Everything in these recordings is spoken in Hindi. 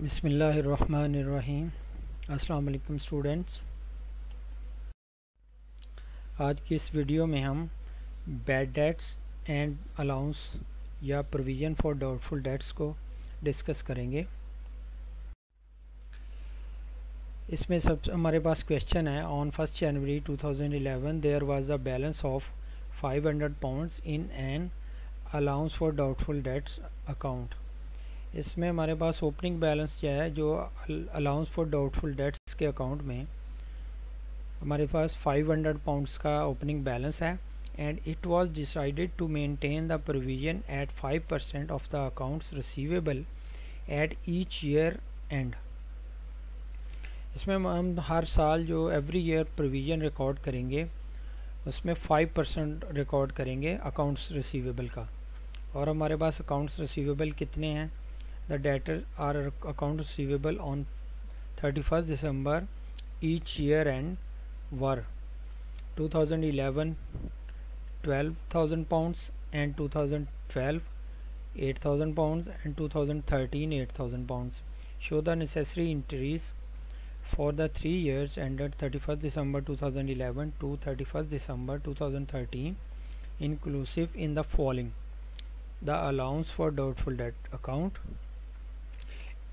बिस्मिल्लाहिर्रहमानिर्रहीम। अस्सलाम वालेकुम स्टूडेंट्स। आज की इस वीडियो में हम बैड डेट्स एंड अलाउंस या प्रोविज़न फॉर डाउटफुल डेट्स को डिस्कस करेंगे। इसमें सब हमारे पास क्वेश्चन है, on 1 January 2011 there was a balance of £500 in an allowance for doubtful debts account. इसमें हमारे पास ओपनिंग बैलेंस क्या है, जो अलाउंस फॉर डाउटफुल डेट्स के अकाउंट में हमारे पास £500 का ओपनिंग बैलेंस है and it was decided to maintain the provision eight 5% of the accounts receivable at each year and. इसमें हम हर साल जो एवरी ईयर प्रोविजन रिकॉर्ड करेंगे उसमें 5% रिकॉर्ड करेंगे अकाउंट्स रिसीवेबल का। और हमारे पास अकाउंट्स रिसीवेबल कितने हैं? The debtors are account receivable on 31st December each year and were 2011 £12,000 and 2012 £8,000 and 2013 £8,000. Show the necessary entries for the 3 years ended 31st December 2011 to 31st December 2013 inclusive in the following: the allowance for doubtful debt account,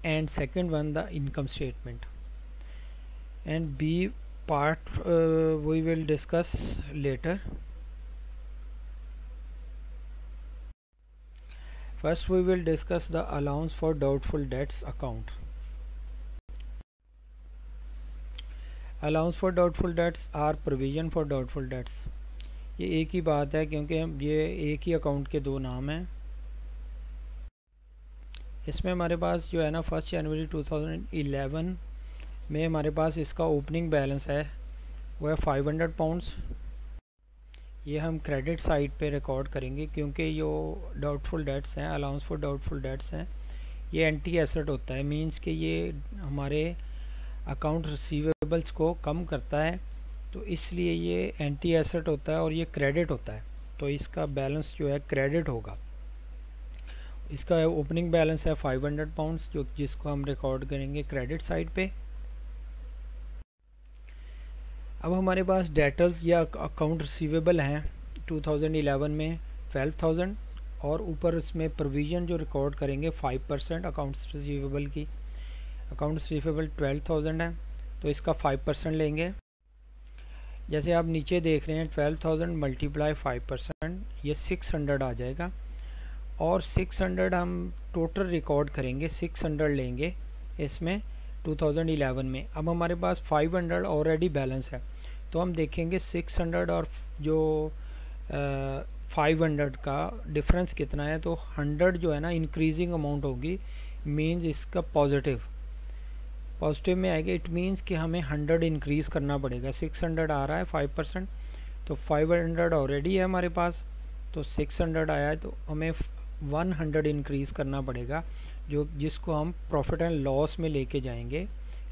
and second one the income statement, and B part we will discuss later. First we will discuss the allowance for doubtful debts account. Allowance for doubtful debts are provision for doubtful debts. ये एक ही बात है क्योंकि ये एक ही अकाउंट के दो नाम हैं। इसमें हमारे पास जो है ना 1 जनवरी 2011 में हमारे पास इसका ओपनिंग बैलेंस है वो है £500। ये हम क्रेडिट साइड पे रिकॉर्ड करेंगे क्योंकि जो डाउटफुल डेट्स हैं, अलाउंस फॉर डाउटफुल डेट्स हैं, ये एंटी एसेट होता है। मींस कि ये हमारे अकाउंट रिसीवेबल्स को कम करता है, तो इसलिए ये एंटी एसेट होता है और ये क्रेडिट होता है, तो इसका बैलेंस जो है क्रेडिट होगा। इसका ओपनिंग बैलेंस है £500 जो जिसको हम रिकॉर्ड करेंगे क्रेडिट साइड पे। अब हमारे पास डेटर्स या अकाउंट रिसीवेबल हैं 2011 में 12,000 और ऊपर उसमें प्रोविज़न जो रिकॉर्ड करेंगे 5% अकाउंट्स रिसीवेबल की। अकाउंट रिसीवेबल 12,000 है तो इसका 5% लेंगे। जैसे आप नीचे देख रहे हैं 12,000 मल्टीप्लाई 5%, ये 600 आ जाएगा। और 600 हम टोटल रिकॉर्ड करेंगे, 600 लेंगे इसमें 2011 में। अब हमारे पास 500 ऑलरेडी बैलेंस है तो हम देखेंगे 600 और जो 500 का डिफरेंस कितना है। तो 100 जो है ना इंक्रीजिंग अमाउंट होगी, मींस इसका पॉजिटिव में आएगा। इट मींस कि हमें 100 इंक्रीज़ करना पड़ेगा। 600 आ रहा है 5%, तो 500 ऑलरेडी है हमारे पास, तो 600 आया है तो हमें 100 इंक्रीज़ करना पड़ेगा, जिसको हम प्रॉफिट एंड लॉस में लेके जाएंगे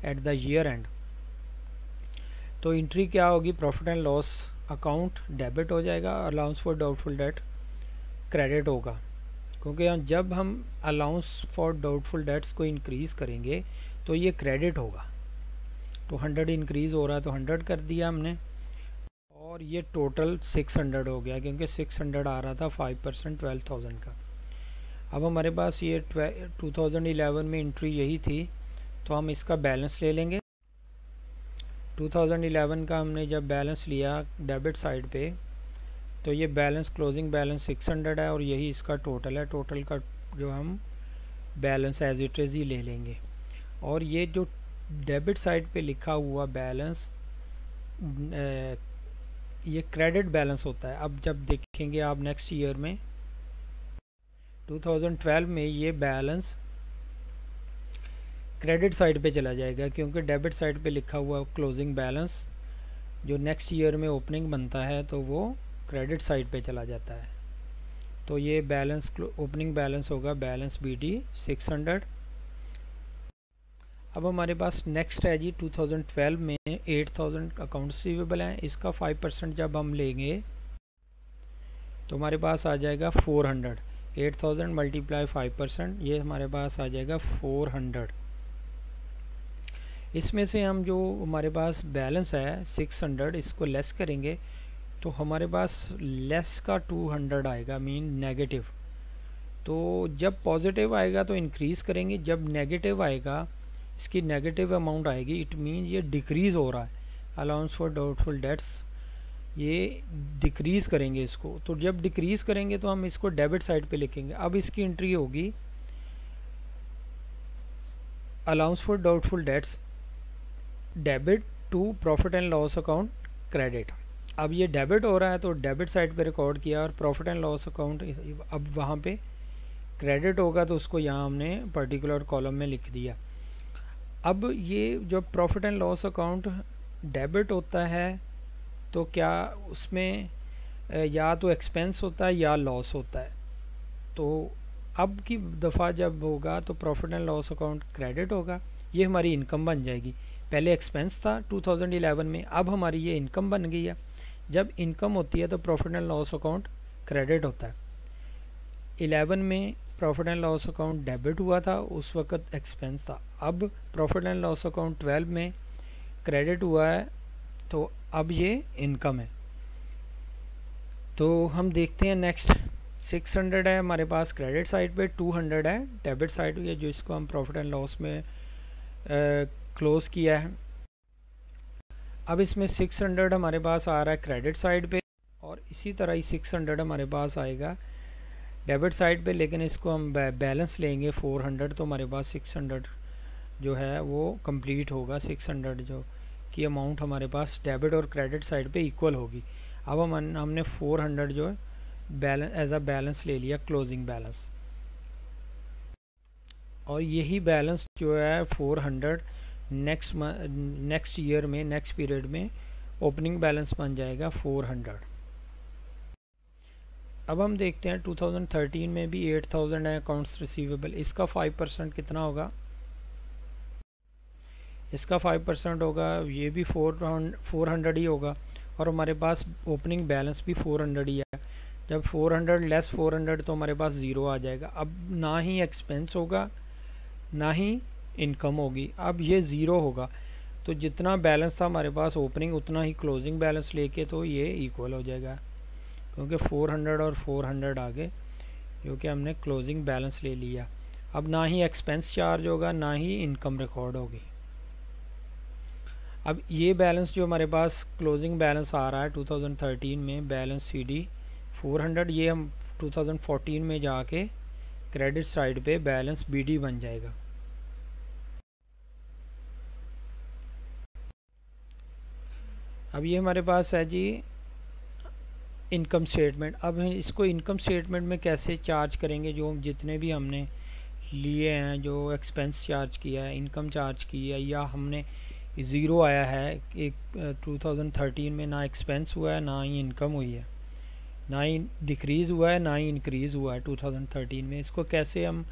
एट द ईयर एंड। तो एंट्री क्या होगी? Profit and loss account debit हो जाएगा, allowance for doubtful debt credit होगा। क्योंकि जब हम अलाउंस फॉर डाउटफुल डेट्स को इंक्रीज़ करेंगे तो ये क्रेडिट होगा। तो 100 इंक्रीज़ हो रहा है तो 100 कर दिया हमने, और ये टोटल 600 हो गया क्योंकि 600 आ रहा था 5% 12,000 का। अब हमारे पास ये 2011 में एंट्री यही थी, तो हम इसका बैलेंस ले लेंगे। 2011 का हमने जब बैलेंस लिया डेबिट साइड पे, तो ये बैलेंस क्लोजिंग बैलेंस 600 है और यही इसका टोटल है। टोटल का जो हम बैलेंस एज इट इज़ ही ले लेंगे। और ये जो डेबिट साइड पे लिखा हुआ बैलेंस ये क्रेडिट बैलेंस होता है। अब जब देखेंगे आप नेक्स्ट ईयर में 2012 में ये बैलेंस क्रेडिट साइड पे चला जाएगा क्योंकि डेबिट साइड पे लिखा हुआ क्लोजिंग बैलेंस जो नेक्स्ट ईयर में ओपनिंग बनता है तो वो क्रेडिट साइड पे चला जाता है। तो ये बैलेंस ओपनिंग बैलेंस होगा बैलेंस BD 600। अब हमारे पास नेक्स्ट है जी 2012 में 8,000 अकाउंट रिसीवेबल हैं। इसका 5% जब हम लेंगे तो हमारे पास आ जाएगा 400। 8000 मल्टीप्लाई 5%, ये हमारे पास आ जाएगा 400। इसमें से हम जो हमारे पास बैलेंस है 600 इसको लेस करेंगे तो हमारे पास लेस का 200 आएगा, मीन नेगेटिव। तो जब पॉजिटिव आएगा तो इंक्रीज़ करेंगे, जब नेगेटिव आएगा इसकी नेगेटिव अमाउंट आएगी, इट मीन ये डिक्रीज़ हो रहा है। अलाउंस फॉर डाउटफुल डेट्स ये डिक्रीज़ करेंगे इसको, तो जब डिक्रीज़ करेंगे तो हम इसको डेबिट साइड पे लिखेंगे। अब इसकी एंट्री होगी allowance for doubtful debts debit to profit and loss account credit. अब ये डेबिट हो रहा है तो डेबिट साइड पे रिकॉर्ड किया, और प्रॉफिट एंड लॉस अकाउंट अब वहाँ पे क्रेडिट होगा तो उसको यहाँ हमने पर्टिकुलर कॉलम में लिख दिया। अब ये जो profit and loss account debit होता है तो क्या उसमें या तो एक्सपेंस होता है या लॉस होता है। तो अब की दफ़ा जब होगा तो profit and loss account credit होगा, ये हमारी इनकम बन जाएगी। पहले एक्सपेंस था 2011 में, अब हमारी ये इनकम बन गई है। जब इनकम होती है तो profit and loss account credit होता है। 11 में profit and loss account debit हुआ था, उस वक्त एक्सपेंस था। अब प्रॉफिट एंड लॉस अकाउंट 12 में क्रेडिट हुआ है तो अब ये इनकम है। तो हम देखते हैं नेक्स्ट 600 है हमारे पास क्रेडिट साइड पे, 200 है डेबिट साइड पे, जो इसको हम प्रॉफिट एंड लॉस में क्लोज किया है। अब इसमें 600 हमारे पास आ रहा है क्रेडिट साइड पे, और इसी तरह ही 600 हमारे पास आएगा डेबिट साइड पे, लेकिन इसको हम बैलेंस लेंगे 400, तो हमारे पास 600 जो है वो कंप्लीट होगा। 600 जो की अमाउंट हमारे पास डेबिट और क्रेडिट साइड पे इक्वल होगी। अब हमने 400 जो है बैलेंस एज अ बैलेंस ले लिया, क्लोजिंग बैलेंस, और यही बैलेंस जो है 400 नेक्स्ट ईयर में, नेक्स्ट पीरियड में ओपनिंग बैलेंस बन जाएगा 400। अब हम देखते हैं 2013 में भी 8000 है अकाउंट्स रिसीवेबल, इसका 5% कितना होगा, इसका 5% होगा, ये भी 400 ही होगा, और हमारे पास ओपनिंग बैलेंस भी 400 ही है। जब 400 लेस 400 तो हमारे पास ज़ीरो आ जाएगा। अब ना ही एक्सपेंस होगा ना ही इनकम होगी, अब ये ज़ीरो होगा। तो जितना बैलेंस था हमारे पास ओपनिंग उतना ही क्लोजिंग बैलेंस लेके तो ये इक्वल हो जाएगा, क्योंकि 400 और 400 आ गए क्योंकि हमने क्लोजिंग बैलेंस ले लिया। अब ना ही एक्सपेंस चार्ज होगा ना ही इनकम रिकॉर्ड होगी। अब ये बैलेंस जो हमारे पास क्लोजिंग बैलेंस आ रहा है 2013 में, बैलेंस CD 400, ये हम 2014 में जाके क्रेडिट साइड पे बैलेंस BD बन जाएगा। अब ये हमारे पास है जी इनकम स्टेटमेंट। अब इसको इनकम स्टेटमेंट में कैसे चार्ज करेंगे, जो जितने भी हमने लिए हैं, जो एक्सपेंस चार्ज किया है, इनकम चार्ज की है, या हमने ज़ीरो आया है एक 2013 में, ना एक्सपेंस हुआ है ना ही इनकम हुई है, ना ही डिक्रीज़ हुआ है ना ही इंक्रीज़ हुआ है 2013 में। इसको कैसे हम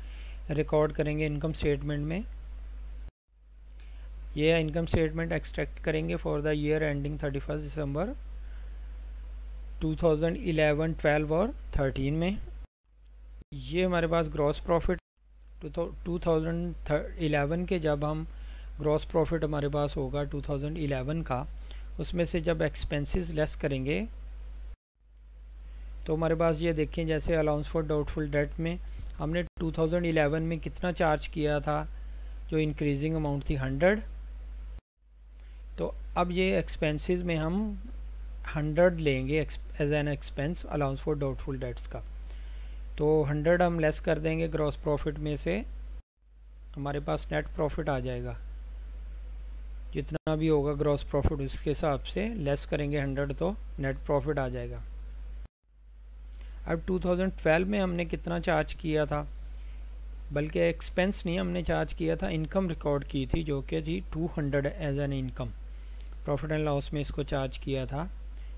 रिकॉर्ड करेंगे इनकम स्टेटमेंट में, ये इनकम स्टेटमेंट एक्सट्रैक्ट करेंगे फॉर द ईयर एंडिंग 31 दिसंबर 2011, 12 और 13 में। ये हमारे पास ग्रॉस प्रॉफिट 2011 के, जब हम ग्रॉस प्रॉफिट हमारे पास होगा 2011 का, उसमें से जब एक्सपेंसेस लेस करेंगे तो हमारे पास ये देखें, जैसे अलाउंस फॉर डाउटफुल डेट में हमने 2011 में कितना चार्ज किया था, जो इंक्रीजिंग अमाउंट थी 100, तो अब ये एक्सपेंसेस में हम 100 लेंगे as an expense allowance for doubtful debts का। तो 100 हम लेस कर देंगे ग्रॉस प्रॉफिट में से, हमारे पास नेट प्रॉफिट आ जाएगा, जितना भी होगा ग्रॉस प्रॉफिट उसके हिसाब से लेस करेंगे 100 तो नेट प्रॉफिट आ जाएगा। अब 2012 में हमने कितना चार्ज किया था, बल्कि एक्सपेंस नहीं हमने चार्ज किया था, इनकम रिकॉर्ड की थी जो कि थी 200 as an income. Profit and loss में इसको चार्ज किया था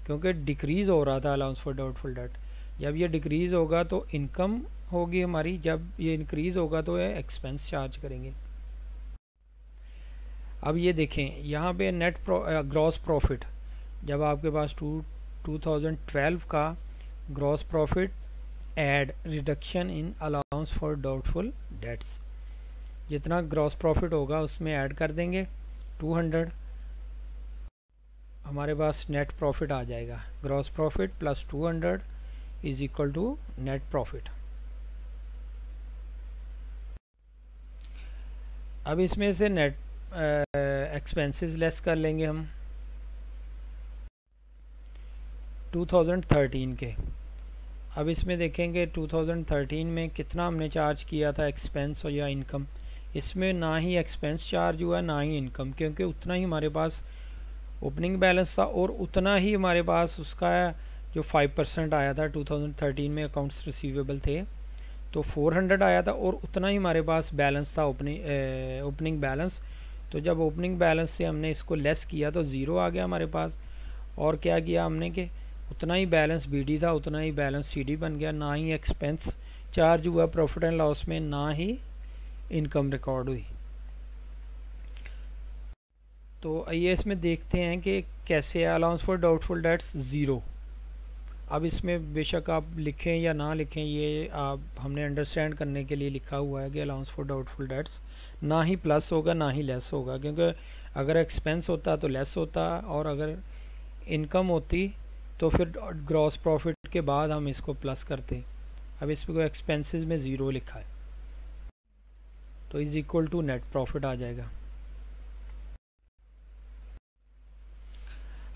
क्योंकि डिक्रीज़ हो रहा था अलाउंस फॉर डाउटफुल डेट। जब ये डिक्रीज़ होगा तो इनकम होगी हमारी, जब ये इंक्रीज़ होगा तो ये एक्सपेंस चार्ज करेंगे। अब ये देखें यहाँ पे नेट ग्रॉस प्रॉफिट, जब आपके पास 2012 का gross profit add reduction in allowance for doubtful debts, जितना ग्रॉस प्रॉफिट होगा उसमें ऐड कर देंगे 200 हमारे पास नेट प्रॉफिट आ जाएगा। Gross profit plus 200 is equal to net profit. अब इसमें से नेट एक्सपेंसेस लेस कर लेंगे हम 2013 के। अब इसमें देखेंगे 2013 में कितना हमने चार्ज किया था एक्सपेंस या इनकम। इसमें ना ही एक्सपेंस चार्ज हुआ ना ही इनकम, क्योंकि उतना ही हमारे पास ओपनिंग बैलेंस था और उतना ही हमारे पास उसका जो 5% आया था 2013 में अकाउंट्स रिसीवेबल थे तो 400 आया था और उतना ही हमारे पास बैलेंस था ओपनिंग बैलेंस। तो जब ओपनिंग बैलेंस से हमने इसको लेस किया तो ज़ीरो आ गया हमारे पास। और क्या किया हमने कि उतना ही बैलेंस बीडी था उतना ही बैलेंस सीडी बन गया, ना ही एक्सपेंस चार्ज हुआ प्रॉफिट एंड लॉस में, ना ही इनकम रिकॉर्ड हुई। तो आइए इसमें देखते हैं कि कैसे allowance for doubtful dates zero. अब इसमें बेशक आप लिखें या ना लिखें, ये आप हमने अंडरस्टैंड करने के लिए लिखा हुआ है कि अलाउंस फॉर डाउटफुल डेट्स ना ही प्लस होगा ना ही लेस होगा, क्योंकि अगर एक्सपेंस होता तो लेस होता और अगर इनकम होती तो फिर ग्रॉस प्रॉफिट के बाद हम इसको प्लस करते। अब इसमें एक्सपेंसेस में ज़ीरो लिखा है तो is equal to net profit आ जाएगा।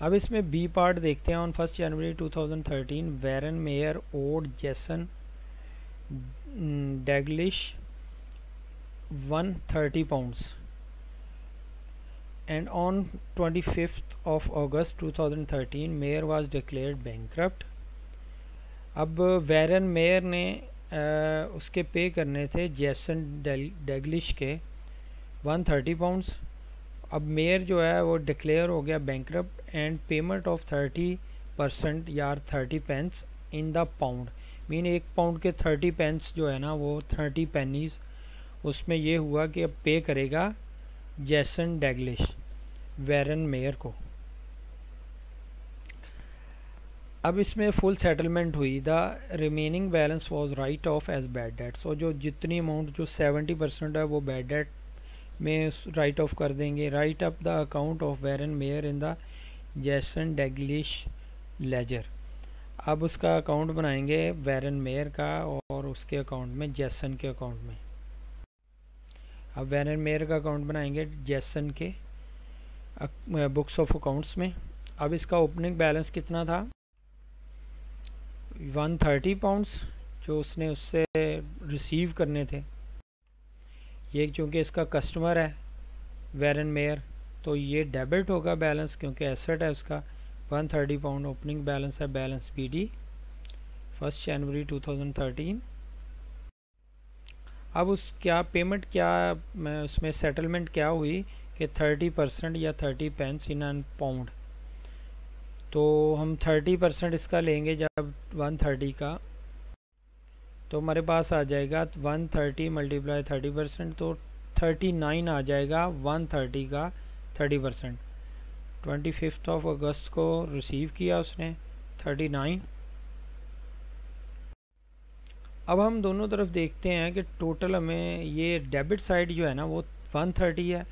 अब इसमें बी पार्ट देखते हैं। On 1 January 2013 Warren Mayer owed Jason Dalglish 130 pounds and on 25th of August 2013 Mayer was declared bankrupt। अब वैरन मेयर ने उसके पे करने थे जेसन डैग्लिश के 130 pounds। अब मेयर जो है वो डिक्लेयर हो गया बैंकरप्ट एंड पेमेंट ऑफ 30% या 30 pence in the pound, mean 1 pound के 30 पेंस जो है ना वो 30 पेनीज, उसमें ये हुआ कि अब पे करेगा जेसन डैग्लिश वैरन मेयर को। अब इसमें फुल सेटलमेंट हुई। The remaining balance was write off as bad debts. और जो जितनी अमाउंट जो 70% है वो बैड डेट में राइट ऑफ कर देंगे। Write up the account of Warren Mayer in the Jason Dalglish ledger. अब उसका अकाउंट बनाएंगे वैरन मेयर का और उसके अकाउंट में जेसन के अकाउंट में। अब वैरन मेयर का अकाउंट बनाएंगे जेसन के बुक्स ऑफ अकाउंट्स में। अब इसका ओपनिंग बैलेंस कितना था 130 पाउंड्स जो उसने उससे रिसीव करने थे। ये चूँकि इसका कस्टमर है वैरन मेयर तो ये डेबिट होगा बैलेंस, क्योंकि एसेट है उसका। 130 पाउंड ओपनिंग बैलेंस है, बैलेंस बीडी 1 जनवरी 2013। अब उस क्या पेमेंट क्या उसमें सेटलमेंट क्या हुई कि 30% या 30 पेंस इन एन पाउंड। तो हम 30% इसका लेंगे जब 130 का, तो हमारे पास आ जाएगा 130 मल्टीप्लाई 30% तो 39 आ जाएगा 130 का 30%। 25 ऑफ अगस्त को रिसीव किया उसने 39। अब हम दोनों तरफ देखते हैं कि टोटल हमें ये डेबिट साइड जो है ना वो 130 है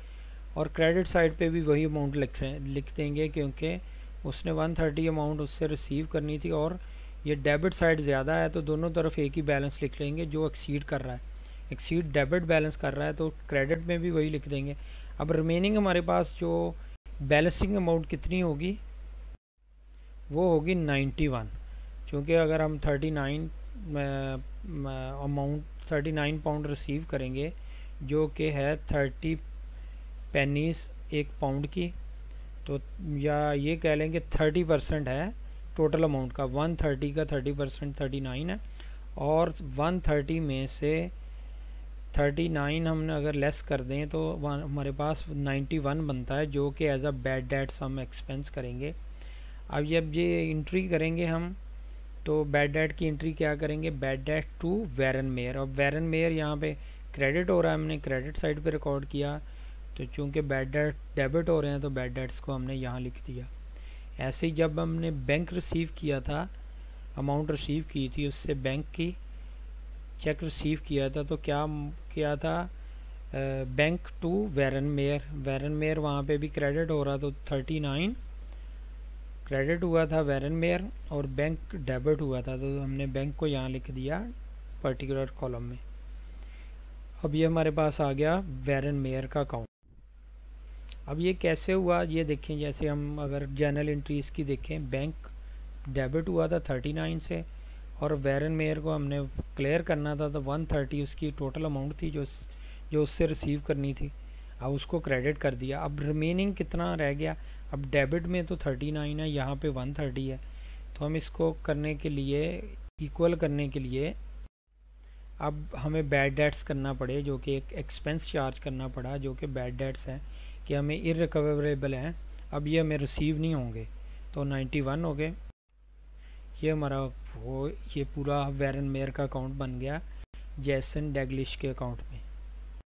और क्रेडिट साइड पे भी वही अमाउंट लिख देंगे, क्योंकि उसने 130 अमाउंट उससे रिसीव करनी थी और ये डेबिट साइड ज़्यादा है तो दोनों तरफ एक ही बैलेंस लिख लेंगे जो एक्सीड कर रहा है। एक्सीड डेबिट बैलेंस कर रहा है तो क्रेडिट में भी वही लिख देंगे। अब रिमेनिंग हमारे पास जो बैलेंसिंग अमाउंट कितनी होगी वो होगी 91, क्योंकि अगर हम 39 पाउंड रिसीव करेंगे जो कि है 30 पेनीज 1 पाउंड की, तो या ये कह लें कि 30% है टोटल अमाउंट का। 130 का 30% 39 है और 130 में से 39 हमने अगर लेस कर दें तो हमारे पास 91 बनता है जो कि एज अ बैड डेट्स हम एक्सपेंस करेंगे। अब जब ये एंट्री करेंगे हम तो बैड डेट की एंट्री क्या करेंगे, bad debt to Warren Mayer. और वैरन मेयर यहाँ पे क्रेडिट हो रहा है, हमने क्रेडिट साइड पे रिकॉर्ड किया, तो चूँकि बैड डेट डेबिट हो रहे हैं तो बैड डेट्स को हमने यहाँ लिख दिया। ऐसे ही जब हमने बैंक रिसीव किया था, अमाउंट रिसीव की थी उससे बैंक की चेक रिसीव किया था, तो क्या किया था बैंक टू वैरन मेयर वहाँ पे भी क्रेडिट हो रहा, तो 39 क्रेडिट हुआ था वैरन मेयर और बैंक डेबिट हुआ था, तो हमने बैंक को यहाँ लिख दिया पर्टिकुलर कॉलम में। अब ये हमारे पास आ गया वैरन मेयर का अकाउंट। अब ये कैसे हुआ ये देखें, जैसे हम अगर जर्नल एंट्रीज़ की देखें, बैंक डेबिट हुआ था 39 से और वैरन मेयर को हमने क्लियर करना था, तो 130 उसकी टोटल अमाउंट थी जो उससे रिसीव करनी थी। अब उसको क्रेडिट कर दिया। अब रिमेनिंग कितना रह गया, अब डेबिट में तो 39 है, यहाँ पे 130 है, तो हम इसको करने के लिए इक्वल करने के लिए अब हमें बैड डेट्स करना पड़े, जो कि एक एक्सपेंस चार्ज करना पड़ा, जो कि बैड डेट्स हैं कि हमें इररिकवरेबल हैं, अब ये हमें रिसीव नहीं होंगे, तो 91 हो गए। ये हमारा ये पूरा वैरन मेयर का अकाउंट बन गया जैसन डैग्लिश के अकाउंट में।